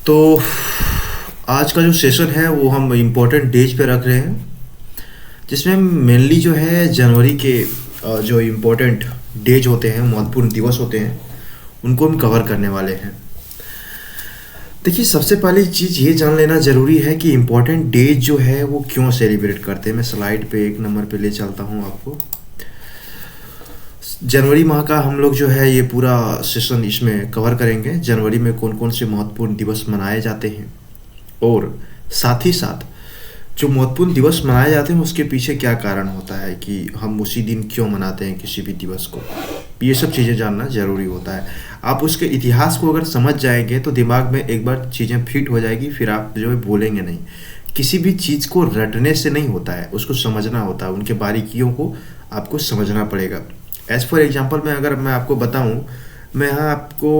तो आज का जो सेशन है वो हम इम्पोर्टेंट डेज पे रख रहे हैं, जिसमें मेनली जो है जनवरी के जो इम्पोर्टेंट डेज होते हैं, महत्वपूर्ण दिवस होते हैं, उनको हम कवर करने वाले हैं। देखिए, सबसे पहली चीज़ ये जान लेना ज़रूरी है कि इम्पोर्टेंट डेज जो है वो क्यों सेलिब्रेट करते हैं। मैं स्लाइड पे 1 नंबर पे ले चलता हूँ आपको। जनवरी माह का हम लोग जो है ये पूरा सेशन इसमें कवर करेंगे। जनवरी में कौन कौन से महत्वपूर्ण दिवस मनाए जाते हैं और साथ ही साथ जो महत्वपूर्ण दिवस मनाए जाते हैं उसके पीछे क्या कारण होता है कि हम उसी दिन क्यों मनाते हैं किसी भी दिवस को। ये सब चीज़ें जानना ज़रूरी होता है। आप उसके इतिहास को अगर समझ जाएंगे तो दिमाग में एक बार चीज़ें फिट हो जाएगी, फिर आप जो है भूलेंगे नहीं। किसी भी चीज़ को रटने से नहीं होता है, उसको समझना होता है, उनके बारीकियों को आपको समझना पड़ेगा। एज़ फॉर एग्जांपल मैं अगर मैं आपको बताऊं, मैं यहाँ आपको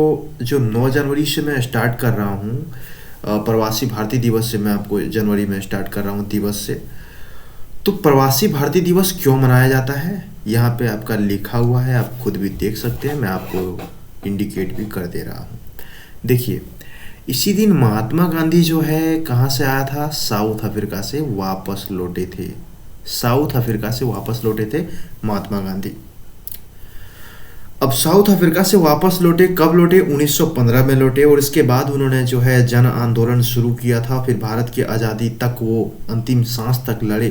जो 9 जनवरी से मैं स्टार्ट कर रहा हूँ, प्रवासी भारतीय दिवस से मैं आपको जनवरी में स्टार्ट कर रहा हूँ दिवस से। तो प्रवासी भारतीय दिवस क्यों मनाया जाता है यहाँ पे आपका लिखा हुआ है, आप खुद भी देख सकते हैं, मैं आपको इंडिकेट भी कर दे रहा हूँ। देखिए, इसी दिन महात्मा गांधी जो है कहाँ से आया था, साउथ अफ्रीका से वापस लौटे थे। साउथ अफ्रीका से वापस लौटे थे महात्मा गांधी। अब साउथ अफ्रीका से वापस लौटे, कब लौटे? 1915 में लौटे। और इसके बाद उन्होंने जो है जन आंदोलन शुरू किया था, फिर भारत की आज़ादी तक वो अंतिम सांस तक लड़े।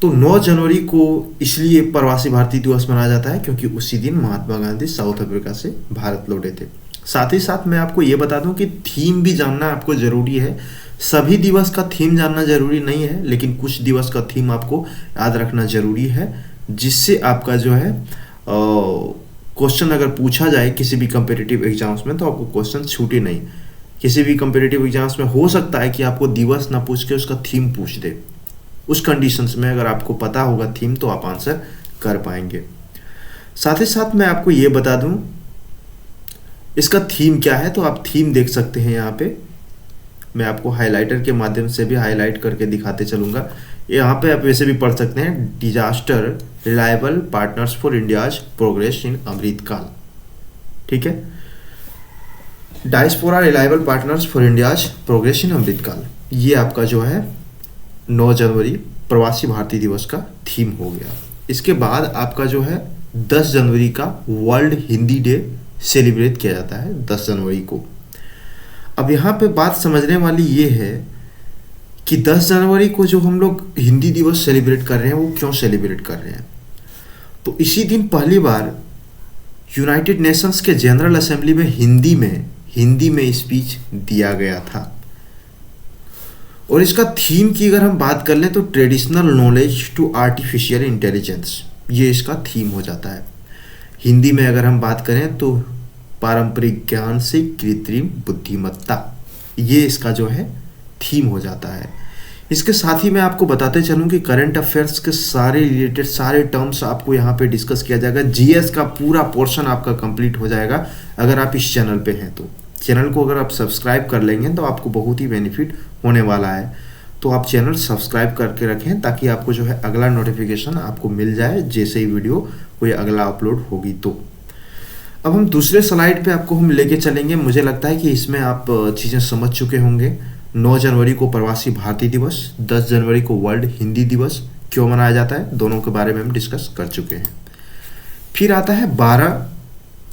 तो 9 जनवरी को इसलिए प्रवासी भारतीय दिवस मनाया जाता है क्योंकि उसी दिन महात्मा गांधी साउथ अफ्रीका से भारत लौटे थे। साथ ही साथ मैं आपको ये बता दूं कि थीम भी जानना आपको ज़रूरी है। सभी दिवस का थीम जानना ज़रूरी नहीं है, लेकिन कुछ दिवस का थीम आपको याद रखना ज़रूरी है, जिससे आपका जो है क्वेश्चन अगर पूछा जाए किसी भी कम्पिटिटिव एग्जाम्स में तो आपको क्वेश्चन छूटे नहीं। किसी भी कम्पिटिटिव एग्जाम्स में हो सकता है कि आपको दिवस ना पूछ के उसका थीम पूछ दे। उस कंडीशंस में अगर आपको पता होगा थीम तो आप आंसर कर पाएंगे। साथ ही साथ मैं आपको ये बता दूं इसका थीम क्या है, तो आप थीम देख सकते हैं यहाँ पे। मैं आपको हाइलाइटर के माध्यम से भी हाईलाइट करके दिखाते चलूँगा। यहाँ पे आप वैसे भी पढ़ सकते हैं, disaster reliable partners for India's progress in Amritkaal. ठीक है, diaspora reliable partners for India's progress in Amritkaal, ये आपका जो है 9 जनवरी प्रवासी भारतीय दिवस का थीम हो गया। इसके बाद आपका जो है 10 जनवरी का वर्ल्ड हिंदी डे सेलिब्रेट किया जाता है 10 जनवरी को। अब यहाँ पे बात समझने वाली ये है कि 10 जनवरी को जो हम लोग हिंदी दिवस सेलिब्रेट कर रहे हैं वो क्यों सेलिब्रेट कर रहे हैं। तो इसी दिन पहली बार यूनाइटेड नेशंस के जनरल असेंबली में हिंदी में स्पीच दिया गया था। और इसका थीम की अगर हम बात कर लें तो traditional knowledge to artificial intelligence, ये इसका थीम हो जाता है। हिंदी में अगर हम बात करें तो पारंपरिक ज्ञान से कृत्रिम बुद्धिमत्ता, ये इसका जो है थीम हो जाता है। इसके साथ ही मैं आपको बताते चलूँ कि करंट अफेयर्स के सारे रिलेटेड सारे टर्म्स आपको यहाँ पे डिस्कस किया जाएगा। जीएस का पूरा पोर्शन आपका कंप्लीट हो जाएगा अगर आप इस चैनल पे हैं तो। चैनल को अगर आप सब्सक्राइब कर लेंगे तो आपको बहुत ही बेनिफिट होने वाला है। तो आप चैनल सब्सक्राइब करके रखें ताकि आपको जो है अगला नोटिफिकेशन आपको मिल जाए जैसे ही वीडियो कोई अगला अपलोड होगी तो। अब हम दूसरे स्लाइड पे आपको हम लेके चलेंगे। मुझे लगता है कि इसमें आप चीज़ें समझ चुके होंगे। 9 जनवरी को प्रवासी भारतीय दिवस, 10 जनवरी को वर्ल्ड हिंदी दिवस क्यों मनाया जाता है, दोनों के बारे में हम डिस्कस कर चुके हैं। फिर आता है 12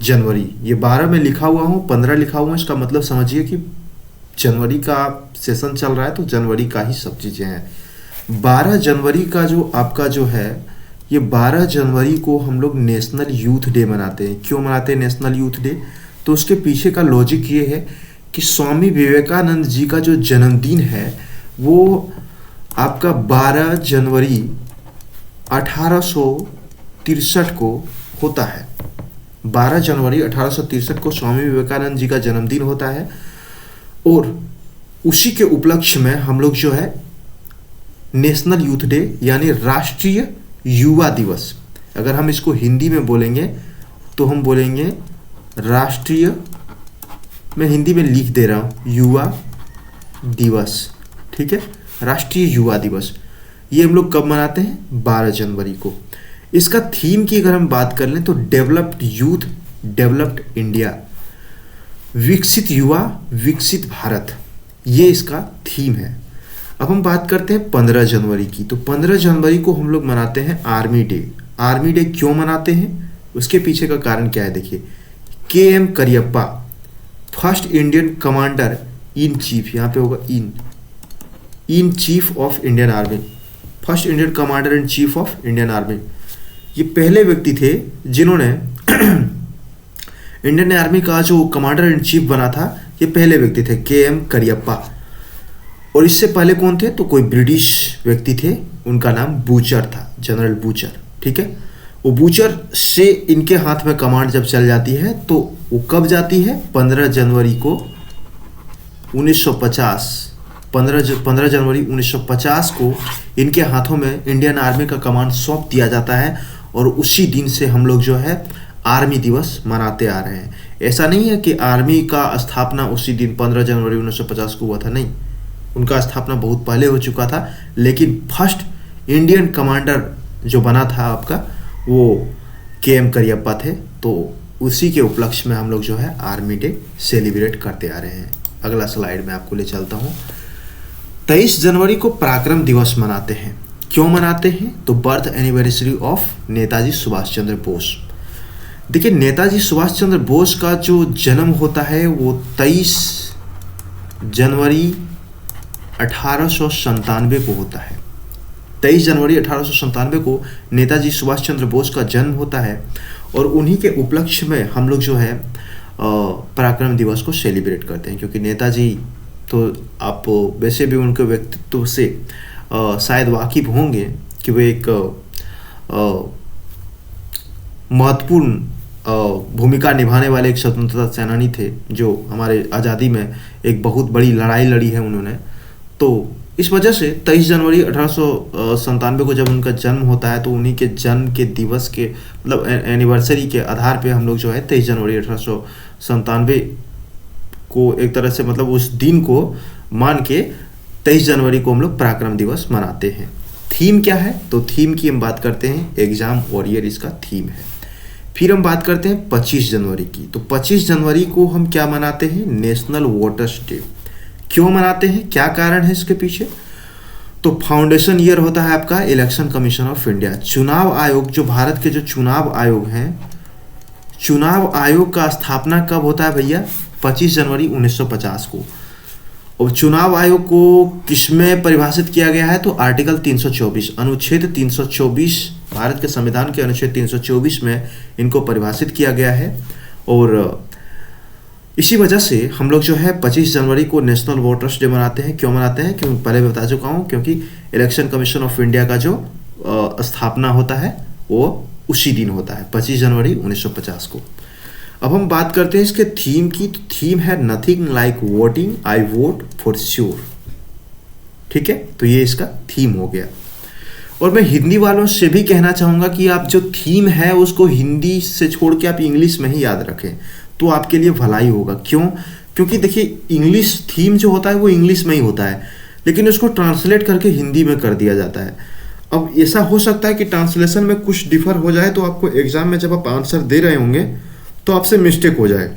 जनवरी। ये 12 में लिखा हुआ हूँ, 15 लिखा हुआ है, इसका मतलब समझिए कि जनवरी का सेशन चल रहा है तो जनवरी का ही सब चीज़ें हैं। 12 जनवरी का जो आपका जो है, ये 12 जनवरी को हम लोग नेशनल यूथ डे मनाते हैं। क्यों मनाते हैं नेशनल यूथ डे? तो उसके पीछे का लॉजिक ये है कि स्वामी विवेकानंद जी का जो जन्मदिन है वो आपका 12 जनवरी 1863 को होता है। 12 जनवरी 1863 को स्वामी विवेकानंद जी का जन्मदिन होता है और उसी के उपलक्ष्य में हम लोग जो है नेशनल यूथ डे यानी राष्ट्रीय युवा दिवस, अगर हम इसको हिंदी में बोलेंगे तो हम बोलेंगे राष्ट्रीय, मैं हिंदी में लिख दे रहा हूँ, युवा दिवस। ठीक है, राष्ट्रीय युवा दिवस ये हम लोग कब मनाते हैं? 12 जनवरी को। इसका थीम की अगर हम बात कर लें तो डेवलप्ड यूथ डेवलप्ड इंडिया। विकसित युवा विकसित भारत, ये इसका थीम है। अब हम बात करते हैं 15 जनवरी की। तो 15 जनवरी को हम लोग मनाते हैं आर्मी डे। आर्मी डे क्यों मनाते हैं, उसके पीछे का कारण क्या है देखिए। KM Cariappa, first Indian commander in chief, यहाँ पे होगा in chief of Indian army, first Indian commander in chief of Indian army. ये पहले व्यक्ति थे जिन्होंने इंडियन आर्मी का जो कमांडर इन चीफ बना था, ये पहले व्यक्ति थे KM करियप्पा। और इससे पहले कौन थे, तो कोई ब्रिटिश व्यक्ति थे, उनका नाम बूचर था, जनरल बूचर। ठीक है, वो बूचर से इनके हाथ में कमांड जब चल जाती है तो वो कब जाती है, 15 जनवरी को 1950, 15 जनवरी 1950 को इनके हाथों में इंडियन आर्मी का कमांड सौंप दिया जाता है। और उसी दिन से हम लोग जो है आर्मी दिवस मनाते आ रहे हैं। ऐसा नहीं है कि आर्मी का स्थापना उसी दिन 15 जनवरी 1950 को हुआ था, नहीं, उनका स्थापना बहुत पहले हो चुका था। लेकिन फर्स्ट इंडियन कमांडर जो बना था आपका, वो KM करियप्पा थे। तो उसी के उपलक्ष्य में हम लोग जो है आर्मी डे सेलिब्रेट करते आ रहे हैं। अगला स्लाइड में आपको ले चलता हूँ। 23 जनवरी को पराक्रम दिवस मनाते हैं। क्यों मनाते हैं, तो birth anniversary of Netaji Subhash Chandra Bose. देखिए, नेताजी सुभाष चंद्र बोस का जो जन्म होता है वो 23 जनवरी 1897 को होता है। 23 जनवरी 1897 को नेताजी सुभाष चंद्र बोस का जन्म होता है। और उन्हीं के उपलक्ष्य में हम लोग जो है पराक्रम दिवस को सेलिब्रेट करते हैं। क्योंकि नेताजी तो आप वैसे भी उनके व्यक्तित्व से शायद वाकिफ होंगे कि वे एक महत्वपूर्ण भूमिका निभाने वाले एक स्वतंत्रता सेनानी थे, जो हमारे आज़ादी में एक बहुत बड़ी लड़ाई लड़ी है उन्होंने। तो इस वजह से 23 जनवरी 1897 को जब उनका जन्म होता है, तो उन्हीं के जन्म के दिवस के मतलब एनिवर्सरी के आधार पे हम लोग जो है 23 जनवरी 1897 को एक तरह से मतलब उस दिन को मान के 23 जनवरी को हम लोग पराक्रम दिवस मनाते हैं। थीम क्या है, तो थीम की हम बात करते हैं एग्जाम वॉरियर, इसका थीम है। फिर हम बात करते हैं 25 जनवरी की। तो 25 जनवरी को हम क्या मनाते हैं, नेशनल वोटर्स डे। क्यों मनाते हैं, क्या कारण है इसके पीछे, तो फाउंडेशन ईयर होता है आपका इलेक्शन कमीशन ऑफ इंडिया, चुनाव आयोग। जो भारत के जो चुनाव आयोग हैं, चुनाव आयोग का स्थापना कब होता है भैया, 25 जनवरी 1950 को। और चुनाव आयोग को किसमें परिभाषित किया गया है, तो आर्टिकल 324, अनुच्छेद 324, भारत के संविधान के अनुच्छेद 324 में इनको परिभाषित किया गया है। और इसी वजह से हम लोग जो है 25 जनवरी को नेशनल वोटर्स डे मनाते हैं। क्यों मनाते हैं, क्योंकि पहले बता चुका हूँ, क्योंकि इलेक्शन कमीशन ऑफ इंडिया का जो स्थापना होता है वो उसी दिन होता है, 25 जनवरी 1950 को। अब हम बात करते हैं इसके थीम की। तो थीम है nothing like voting, I vote for sure. ठीक है, तो ये इसका थीम हो गया। और मैं हिंदी वालों से भी कहना चाहूँगा कि आप जो थीम है उसको हिंदी से छोड़ के आप इंग्लिश में ही याद रखें, तो आपके लिए भलाई होगा। क्यों, क्योंकि देखिए इंग्लिश थीम जो होता है वो इंग्लिश में ही होता है, लेकिन उसको ट्रांसलेट करके हिंदी में कर दिया जाता है। अब ऐसा हो सकता है कि ट्रांसलेशन में कुछ डिफर हो जाए, तो आपको एग्जाम में जब आप आंसर दे रहे होंगे तो आपसे मिस्टेक हो जाए।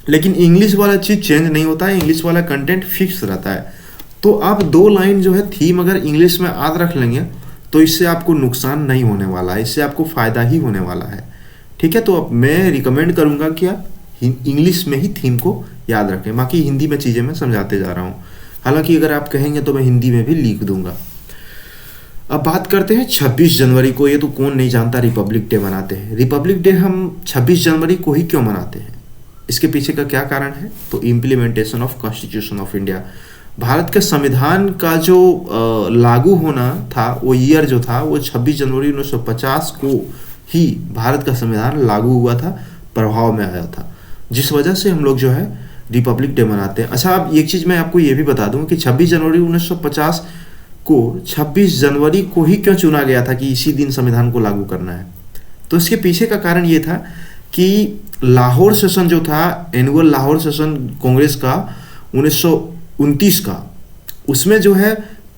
लेकिन इंग्लिश वाला चीज़ चेंज नहीं होता है, इंग्लिश वाला कंटेंट फिक्स रहता है। तो आप 2 लाइन जो है थीम अगर इंग्लिश में याद रख लेंगे तो इससे आपको नुकसान नहीं होने वाला है, इससे आपको फ़ायदा ही होने वाला है। ठीक है, तो अब मैं रिकमेंड करूँगा कि आप इंग्लिश में ही थीम को याद रखें। बाकी हिंदी में चीज़ें मैं समझाते जा रहा हूँ, हालांकि अगर आप कहेंगे तो मैं हिंदी में भी लिख दूंगा। अब बात करते हैं 26 जनवरी को। ये तो कौन नहीं जानता, रिपब्लिक डे मनाते हैं। रिपब्लिक डे हम 26 जनवरी को ही क्यों मनाते हैं, इसके पीछे का क्या कारण है, तो implementation of constitution of India. Bharat के संविधान का जो लागू होना था, वो ईयर जो था वो 26 जनवरी 1950 को ही भारत का संविधान लागू हुआ था, प्रभाव में आया था, जिस वजह से हम लोग जो है रिपब्लिक डे मनाते हैं। अच्छा, अब एक चीज़ मैं आपको ये भी बता दूं कि 26 जनवरी 1950 को 26 जनवरी को ही क्यों चुना गया था कि इसी दिन संविधान को लागू करना है, तो इसके पीछे का कारण ये था कि लाहौर सेशन जो था, एनुअल लाहौर सेशन कांग्रेस का 1929 का, उसमें जो है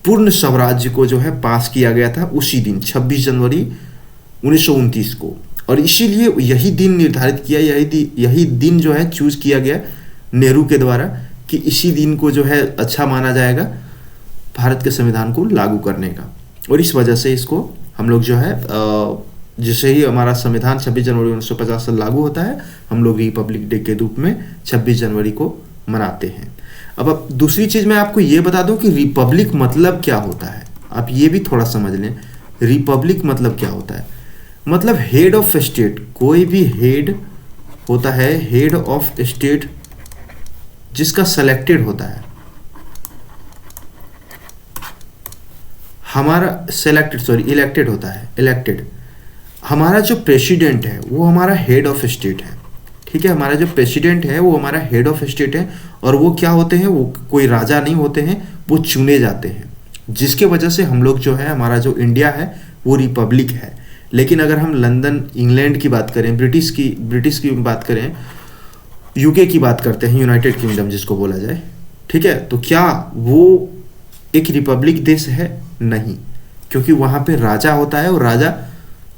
पूर्ण स्वराज्य को जो है पास किया गया था उसी दिन 26 जनवरी 1929 को। और इसीलिए यही दिन निर्धारित किया, यही दिन जो है चूज किया गया नेहरू के द्वारा कि इसी दिन को जो है अच्छा माना जाएगा भारत के संविधान को लागू करने का। और इस वजह से इसको हम लोग जो है जैसे ही हमारा संविधान 26 जनवरी 1950 से लागू होता है, हम लोग रिपब्लिक डे के रूप में 26 जनवरी को मनाते हैं। अब दूसरी चीज़ मैं आपको ये बता दूं कि रिपब्लिक मतलब क्या होता है, आप ये भी थोड़ा समझ लें। रिपब्लिक मतलब क्या होता है, मतलब हेड ऑफ स्टेट, कोई भी हेड होता है, हेड ऑफ स्टेट जिसका सेलेक्टेड होता है, हमारा इलेक्टेड होता है, इलेक्टेड। हमारा जो प्रेसिडेंट है वो हमारा हेड ऑफ स्टेट है, ठीक है। हमारा जो प्रेसिडेंट है वो हमारा हेड ऑफ स्टेट है, और वो क्या होते हैं, वो कोई राजा नहीं होते हैं, वो चुने जाते हैं, जिसके वजह से हम लोग जो है, हमारा जो इंडिया है वो रिपब्लिक है। लेकिन अगर हम लंदन इंग्लैंड की बात करें, ब्रिटिश की बात करें, यूके की बात करते हैं, यूनाइटेड किंगडम जिसको बोला जाए, ठीक है, तो क्या वो एक रिपब्लिक देश है? नहीं, क्योंकि वहाँ पे राजा होता है और राजा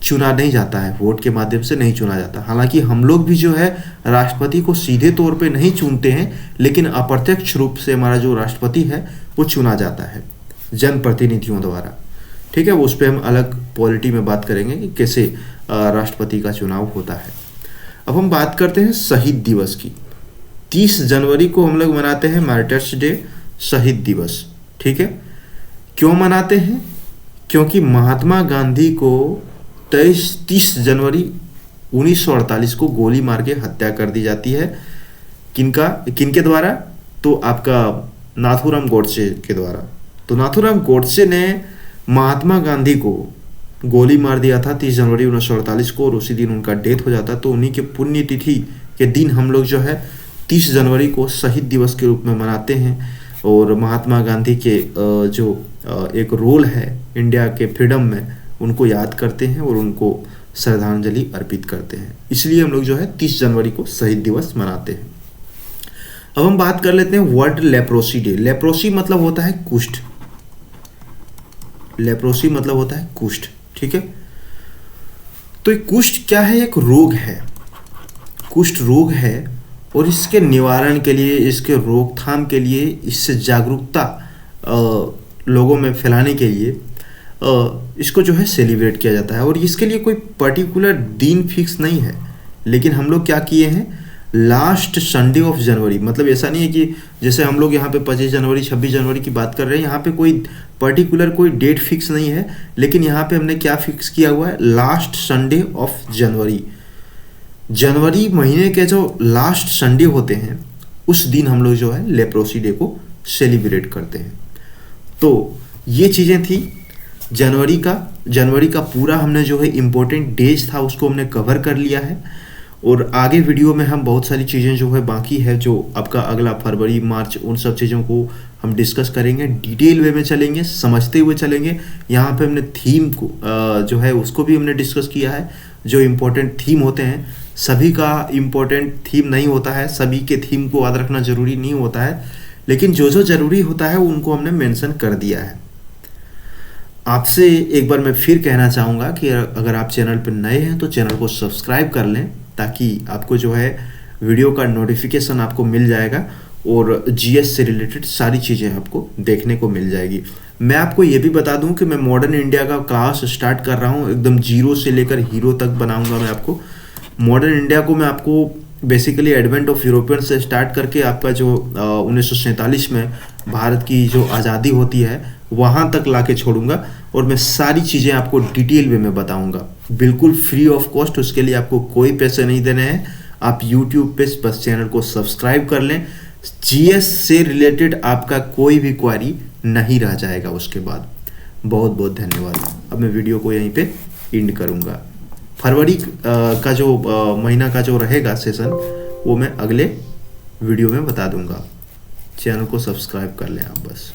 चुना नहीं जाता है, वोट के माध्यम से नहीं चुना जाता। हालांकि हम लोग भी जो है राष्ट्रपति को सीधे तौर पे नहीं चुनते हैं, लेकिन अप्रत्यक्ष रूप से हमारा जो राष्ट्रपति है वो चुना जाता है जनप्रतिनिधियों द्वारा, ठीक है। वो उस पर हम अलग पॉलिटी में बात करेंगे कि कैसे राष्ट्रपति का चुनाव होता है। अब हम बात करते हैं शहीद दिवस की। 30 जनवरी को हम लोग मनाते हैं मार्टर्स डे, शहीद दिवस, ठीक है। क्यों मनाते हैं? क्योंकि महात्मा गांधी को 30 जनवरी 1948 को गोली मार के हत्या कर दी जाती है। किनके द्वारा? तो आपका नाथूराम गोडसे के द्वारा। तो नाथूराम गोडसे ने महात्मा गांधी को गोली मार दिया था 30 जनवरी 1948 को, और उसी दिन उनका डेथ हो जाता। तो उन्हीं के पुण्यतिथि के दिन हम लोग जो है 30 जनवरी को शहीद दिवस के रूप में मनाते हैं। और महात्मा गांधी के जो एक रोल है इंडिया के फ्रीडम में, उनको याद करते हैं और उनको श्रद्धांजलि अर्पित करते हैं। इसलिए हम लोग जो है 30 जनवरी को शहीद दिवस मनाते हैं। अब हम बात कर लेते हैं वर्ल्ड लेप्रोसी डे। लेप्रोसी मतलब होता है कुष्ठ, लेप्रोसी मतलब होता है कुष्ठ, ठीक है। तो कुष्ठ क्या है? एक रोग है, कुष्ठ रोग है, और इसके निवारण के लिए, इसके रोकथाम के लिए, इससे जागरूकता लोगों में फैलाने के लिए इसको जो है सेलिब्रेट किया जाता है। और इसके लिए कोई पर्टिकुलर दिन फिक्स नहीं है, लेकिन हम लोग क्या किए हैं, लास्ट संडे ऑफ जनवरी, मतलब ऐसा नहीं है कि जैसे हम लोग यहाँ पे 25 जनवरी 26 जनवरी की बात कर रहे हैं, यहाँ पे कोई पर्टिकुलर कोई डेट फिक्स नहीं है, लेकिन यहाँ पे हमने क्या फिक्स किया हुआ है, लास्ट संडे ऑफ जनवरी। जनवरी महीने के जो लास्ट संडे होते हैं उस दिन हम लोग जो है लेप्रोसी डे को सेलिब्रेट करते हैं। तो ये चीज़ें थी जनवरी का पूरा हमने जो है इम्पोर्टेंट डेज था उसको हमने कवर कर लिया है। और आगे वीडियो में हम बहुत सारी चीज़ें जो है बाकी है, जो आपका अगला फरवरी मार्च, उन सब चीज़ों को हम डिस्कस करेंगे, डिटेल वे में चलेंगे, समझते हुए चलेंगे। यहाँ पे हमने थीम को जो है उसको भी हमने डिस्कस किया है। जो इम्पोर्टेंट थीम होते हैं, सभी का इम्पोर्टेंट थीम नहीं होता है, सभी के थीम को याद रखना ज़रूरी नहीं होता है, लेकिन जो जो ज़रूरी होता है उनको हमने मेंशन कर दिया है। आपसे एक बार मैं फिर कहना चाहूँगा कि अगर आप चैनल पर नए हैं तो चैनल को सब्सक्राइब कर लें, ताकि आपको जो है वीडियो का नोटिफिकेशन आपको मिल जाएगा और जीएस से रिलेटेड सारी चीज़ें आपको देखने को मिल जाएगी। मैं आपको ये भी बता दूं कि मैं मॉडर्न इंडिया का क्लास स्टार्ट कर रहा हूँ, एकदम जीरो से लेकर हीरो तक बनाऊंगा मैं आपको। मॉडर्न इंडिया को मैं आपको बेसिकली एडवेंट ऑफ यूरोपियन से स्टार्ट करके आपका जो 1947 में भारत की जो आज़ादी होती है वहाँ तक ला के छोड़ूंगा, और मैं सारी चीज़ें आपको डिटेल में बताऊंगा, बिल्कुल फ्री ऑफ कॉस्ट। उसके लिए आपको कोई पैसे नहीं देने हैं, आप यूट्यूब पे बस चैनल को सब्सक्राइब कर लें। जीएस से रिलेटेड आपका कोई भी क्वेरी नहीं रह जाएगा उसके बाद। बहुत बहुत धन्यवाद। अब मैं वीडियो को यहीं पे एंड करूँगा। फरवरी का जो महीना का जो रहेगा सेशन, वो मैं अगले वीडियो में बता दूंगा। चैनल को सब्सक्राइब कर लें आप बस।